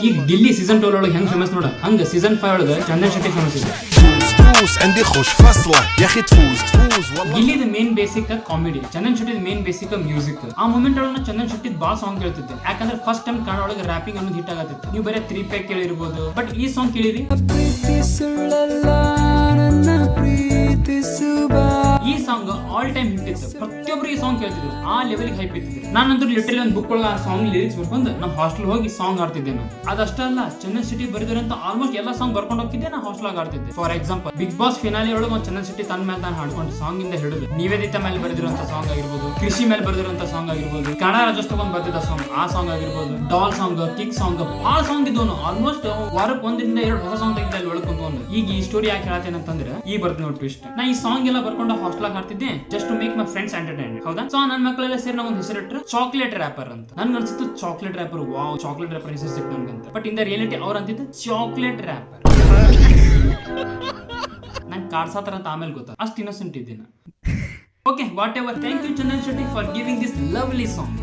ಈಗ ಗಿಲ್ಲಿ ಸೀಸನ್ 12 ಒಳಗೆ ಹೆಂಗ್ ಫೇಮಸ್ ನೋಡ, ಹಂಗ ಸೀಸನ್ 5 ಒಳಗೆ ಚಂದನ್ ಶೆಟ್ಟಿ ಫೇಮಸ್ ಇದೆ. عندي خوش فصلة يا اخي تفوز والله. ಗಿಲ್ಲಿದ ಮೇನ್ ಬೇಸಿಕ್ ಕಾಮಿಡಿ, ಚಂದನ್ ಶೆಟ್ಟಿದ ಮೇನ್ ಬೇಸಿಕ್ ಮ್ಯೂಸಿಕ್. ಆ ಮೂಮೆಂಟ್ ಒಳಗೆ ಚಂದನ್ ಶೆಟ್ಟಿ ಬಾ ಸಾಂಗ್ ಕೇಳ್ತಿದ್ದೆ, ಯಾಕಂದ್ರೆ ಫಸ್ಟ್ ಟೈಮ್ ಕನ್ನಡ ಒಳಗೆ ರ್ಯಾಪಿಂಗ್ ಅನ್ನೋದು ಹಿಟ್ ಆಗತ್ತಿತ್ತು. ನೀವು ಬರೀ 3 ಪ್ಯಾಕ್ ಕೇಳಿರ್ಬೋದು, ಬಟ್ ಈ ಸಾಂಗ್ ಕೇಳಿರಿ. ಈ ಸಾಂಗ್ ಆಲ್ ಟೈಮ್ ಹಿಟ್ ಇತ್ತು, ಪ್ರತಿಯೊಬ್ರು ಈ ಸಾಂಗ್ ಕೇಳ್ತಿದ್ರು, ಆ ಲೆವೆಲ್ ಹೈಪ್ ಇತ್ತಿದ್ರು. ನಾನಂತೂ ಲಿಟರಲಿ ಒಂದು ಬುಕ್ ಒಳಗೆ ಆ ಸಾಂಗ್ ಲಿರಿಕ್ಸ್ ಬರ್ಕೊಂಡು ನಮ್ಮ ಹಾಸ್ಟೆಲ್ ಹೋಗಿ ಸಾಂಗ್ ಆಡ್ತಿದ್ದೆ ನಾನು. ಅದಷ್ಟೇ ಅಲ್ಲ, ಚಂದನ್ ಶೆಟ್ಟಿ ಬರೆದಿರಂತ ಆಲ್ಮೋಸ್ಟ್ ಎಲ್ಲ ಸಾಂಗ್ ಬರ್ಕೊಂಡು ಹೋಗ್ತಿದ್ದೆ, ನಾ ಹಾಸ್ಟೆಲ್ ಆಡ್ತಿದ್ದೆ. For example Bigg Boss finale ಒಳಗೆ ಒಂದು ಚಂದನ್ ಶೆಟ್ಟಿ ತನ್ನ ಮೇಲೆ ತಾನು ಹಾಡ್ಕೊಂಡು ಸಾಂಗ್ ಇಂದ ಹಿಡಿದು ನಿವೇದಿತ ಮೇಲೆ ಬರೆದಿರುವಂತ ಸಾಂಗ್ ಆಗಿರ್ಬೋದು, ಕೃಷಿ ಮೇಲೆ ಬರೆದಿರುವಂತ ಸಾಂಗ್ ಆಗಿರ್ಬೋದು, ಕನ್ನಡ ರಾಜ್ಯೋತ್ಸವ ಬರ್ತಿದ್ದ ಸಾಂಗ್ ಆ ಸಾಂಗ್ ಆಗಿರ್ಬೋದು, ಡಾಲ್ ಸಾಂಗ್, ಕಿಕ್ ಸಾಂಗ್, ಭಾಳ ಸಾಂಗ್ ಇದ್ದವನು. ಆಲ್ಮೋಸ್ಟ್ ವಾರಕ್ಕೆ 1 ರಿಂದ 2 ಹೊಸ ಸಾಂಗ್ ತೆಗಿದ್ದೆ ಅಲ್ಲಿ ಒಳಗೆ ಕುಂತ್ಕೊಂಡು. ಈಗ ಈ ಸ್ಟೋರಿ ಯಾಕೆ ಹೇಳ್ತೇನೆ ಅಂತಂದ್ರೆ, ಈ ಬರ್ತೀನಿ ನೋಡಿ ಟ್ವಿಸ್ಟ್. ನಾ ಈ ಸಾಂಗ್ ಎಲ್ಲ ಬರ್ಕೊಂಡು ಹಾಸ್ಟೆಲ್ ಹಾಡ್ತಿದ್ದೆ just to make my friends entertain. ಹೌದಾ? ಸೊ ನನ್ನ ಮಕ್ಕಳೆಲ್ಲ ಸೇರಿ ನಾವು ಒಂದು ಹೆಸರಿಟ್ರೆ ಚಾಕ್ಲೇಟ್ ರ್ಯಾಪರ್ ಅಂತ. ನನ್ಗೆ ಅನ್ಸಿತ್ತು chocolate wrapper, wow chocolate wrapper ಹೆಸರು ಸಿಕ್ತು ನನ್ಗಂತ. ಬಟ್ ಇನ್ ದ ರಿಯಾಲಿಟಿ ಅವ್ರು ಅಂತಿದ್ದು ಚಾಕ್ಲೇಟ್ ರ್ಯಾಪರ್. ನಂಗೆ ಕಾಡ್ಸಾತರ ಅಂತ ಆಮೇಲೆ ಗೊತ್ತಾ, ಅಷ್ಟು ಇನ್ನೋಸೆಂಟ್ ಇದ್ದೀನಿ. Okay, whatever. Thank you Chandan Shetty for giving this lovely song.